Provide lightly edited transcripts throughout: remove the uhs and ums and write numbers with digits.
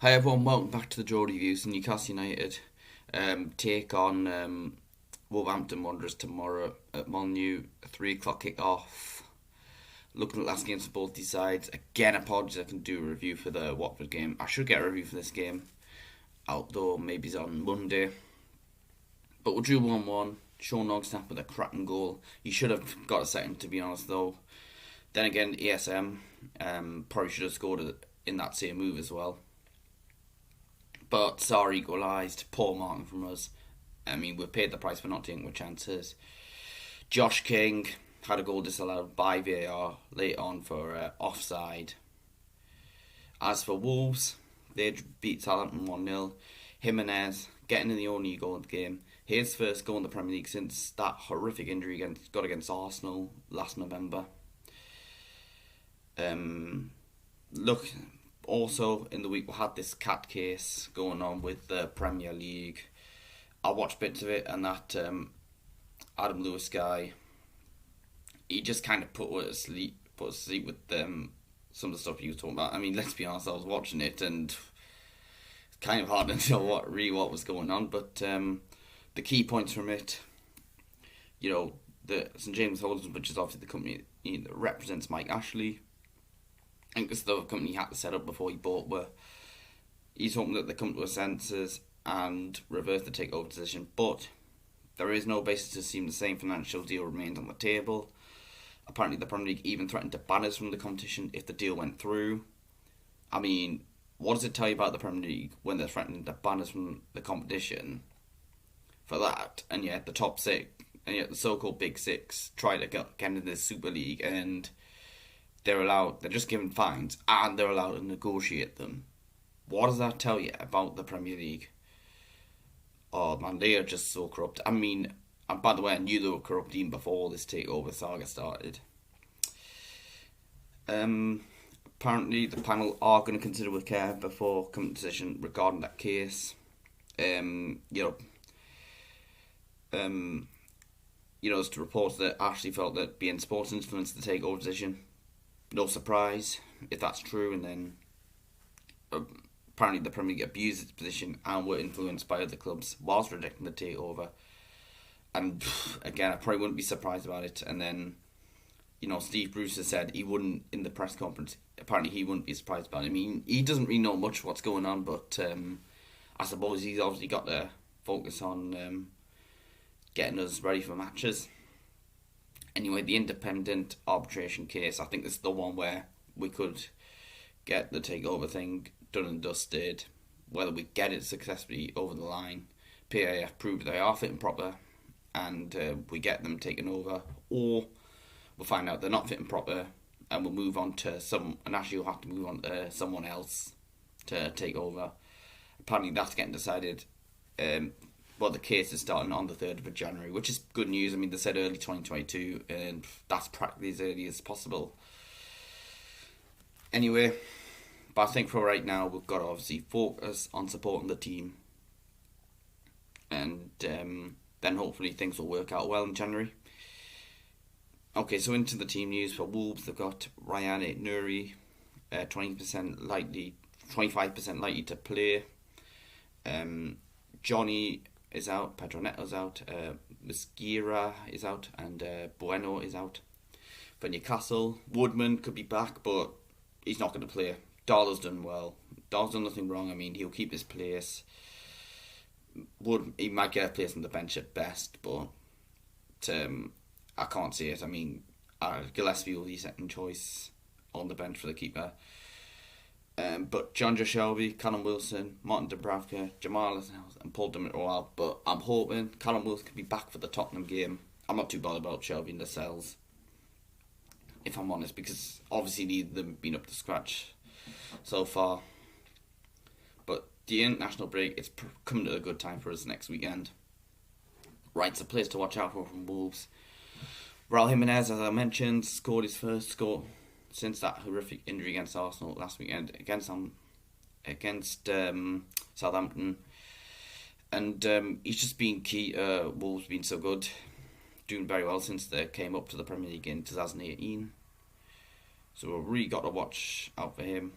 Hi everyone, welcome back to the Draw Reviews. Newcastle United take on Wolverhampton Wanderers tomorrow at Molyneux, a 3 o'clock kick-off. Looking at last games for both these sides. Again, apologies I can do a review for the Watford game. I should get a review for this game out though, maybe it's on Monday. But we drew 1-1. Sean Ogsnap with a cracking goal. He should have got a second, to be honest though. Then again, ESM probably should have scored in that same move as well. But Sarr equalised. Poor marking from us. I mean, we paid the price for not taking our chances. Josh King had a goal disallowed by VAR late on for offside. As for Wolves, they beat Southampton 1-0. Jimenez getting in the only goal of the game. His first goal in the Premier League since that horrific injury got against Arsenal last November. Look, also in the week we had this cat case going on with the Premier League. I watched bits of it, and that Adam Lewis guy, he just kind of put us to sleep with some of the stuff he was talking about. I mean, let's be honest, I was watching it and it's kind of hard to tell what was going on, but the key points from it, the St James Holdings, which is obviously the company that represents Mike Ashley. I think it's the company he had to set up before he bought were. He's hoping that they come to a senses and reverse the takeover decision, but there is no basis to assume the same financial deal remains on the table. Apparently the Premier League even threatened to ban us from the competition if the deal went through. I mean, what does it tell you about the Premier League when they're threatening to ban us from the competition for that, and yet the top six, and yet the so-called Big Six try to get into this Super League and they're just given fines and they're allowed to negotiate them. What does that tell you about the Premier League? Oh man, they are just so corrupt. I mean, and by the way, I knew they were corrupt even before this takeover saga started. Apparently the panel are going to consider with care before coming to a decision regarding that case. As to reports that Ashley felt that beIN Sports influenced the takeover decision. No surprise if that's true, and then apparently the Premier League abused its position and were influenced by other clubs whilst rejecting the takeover. And again, I probably wouldn't be surprised about it. And then, Steve Bruce has said he wouldn't, in the press conference, apparently he wouldn't be surprised about it. I mean, he doesn't really know much what's going on, but I suppose he's obviously got to focus on getting us ready for matches. Anyway, the independent arbitration case, I think this is the one where we could get the takeover thing done and dusted. Whether we get it successfully over the line, PAF prove they are fit and proper, and we get them taken over, or we'll find out they're not fit and proper, and we'll move on to and actually we'll have to move on to someone else to take over. Apparently that's getting decided. The case is starting on the 3rd of January, which is good news. I mean, they said early 2022, and that's practically as early as possible. Anyway, but I think for right now, we've got to obviously focus on supporting the team. And then hopefully things will work out well in January. Okay, so into the team news. For Wolves, they've got Ryan Nuri, 25% likely to play. Johnny is out, Pedro Neto's out, Mosquera is out, and Bueno is out. For Newcastle, Woodman could be back, but he's not going to play. Darlow's done well. Darlow's done nothing wrong. I mean, he'll keep his place. He might get a place on the bench at best, but I can't see it. I mean, Gillespie will be second choice on the bench for the keeper. But John Joe Shelby, Callum Wilson, Martin Dubravka, Jamal and Paul Dummett are out. But I'm hoping Callum Wilson can be back for the Tottenham game. I'm not too bothered about Shelby and Lascelles, if I'm honest, because obviously neither of them have been up to scratch so far. But the international break, it's coming at a good time for us next weekend. Right, so players to watch out for from Wolves. Raul Jimenez, as I mentioned, scored his first score since that horrific injury against Arsenal last weekend against Southampton, and he's just been key. Wolves been so good, doing very well since they came up to the Premier League in 2018. So we've really got to watch out for him.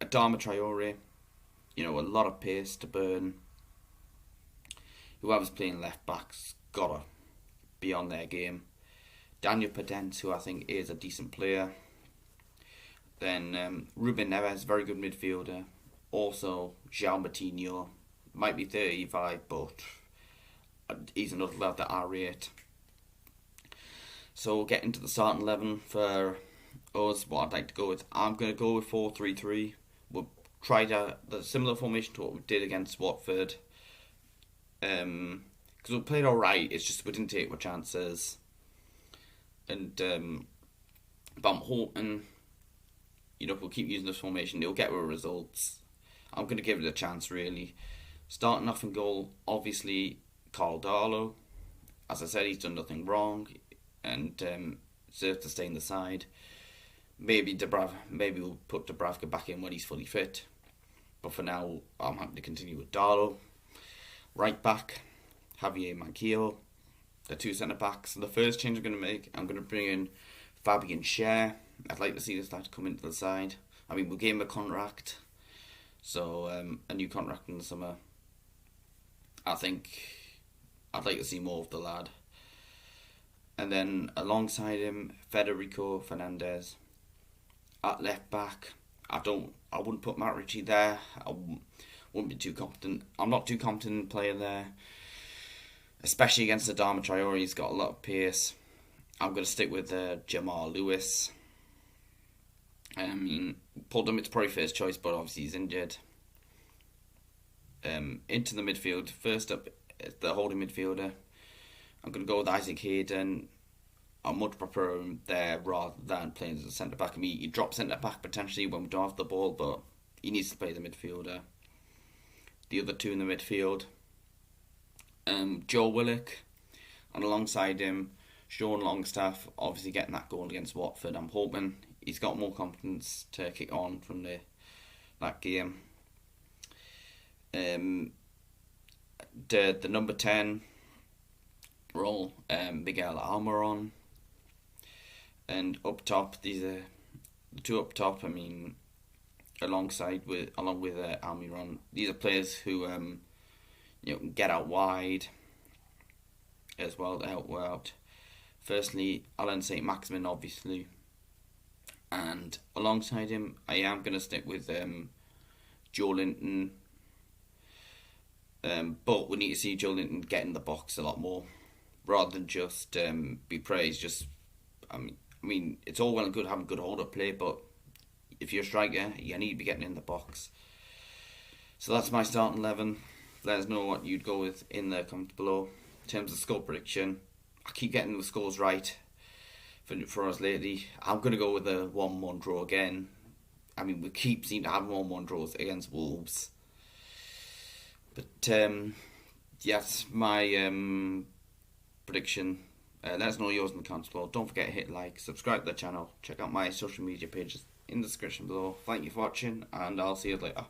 Adama Traore, a lot of pace to burn. Whoever's playing left back's gotta be on their game. Daniel Pedence, who I think is a decent player. Then Ruben Neves, very good midfielder. Also, João Moutinho, might be 35, but he's another lad that I rate. So getting to the starting 11 for us, what I'd like to go with, I'm going to go with 4-3-3. We'll try the similar formation to what we did against Watford. Because we played alright, it's just we didn't take our chances. And but I'm hoping, we'll keep using this formation, it'll get our results. I'm going to give it a chance, really. Starting off in goal, obviously, Carl Darlow. As I said, he's done nothing wrong and deserves to stay in the side. Maybe we'll put Dubravka back in when he's fully fit. But for now, I'm happy to continue with Darlow. Right back, Javier Manquillo. The two centre backs. So the first change I'm going to make, I'm going to bring in Fabian Schär. I'd like to see this lad come into the side. I mean, we gave him a contract, so a new contract in the summer. I think I'd like to see more of the lad. And then alongside him, Federico Fernandez. At left back, I wouldn't put Matt Ritchie there. I wouldn't be too confident. I'm not too confident in playing there, especially against Adama Traore. He's got a lot of pace. I'm going to stick with Jamal Lewis. I mean, Paul Dummett's probably first choice, but obviously he's injured. Into the midfield. First up, the holding midfielder. I'm going to go with Isaac Hayden. I much prefer him there rather than playing as a centre back. I mean, you drop centre back potentially when we don't have the ball, but he needs to play the midfielder. The other two in the midfield, Joe Willock, and alongside him, Sean Longstaff. Obviously getting that goal against Watford. I'm hoping he's got more confidence to kick on from that game. The number 10 role, Miguel Almiron. And up top, these are the two up top. I mean, along with Almiron, these are players who can get out wide as well to help out. Firstly, Alan Saint-Maximin, obviously, and alongside him, I am going to stick with Joe Linton. But we need to see Joe Linton get in the box a lot more, rather than just be praised. I mean, it's all well and good having good hold-up play, but if you're a striker, you need to be getting in the box. So that's my starting 11. Let us know what you'd go with in the comments below. In terms of score prediction, I keep getting the scores right for us lately. I'm going to go with a 1-1 draw again. I mean, we keep seeming to have 1-1 draws against Wolves. But, that's my prediction. Let us know yours in the comments below. Don't forget to hit like, subscribe to the channel, check out my social media pages in the description below. Thank you for watching, and I'll see you later.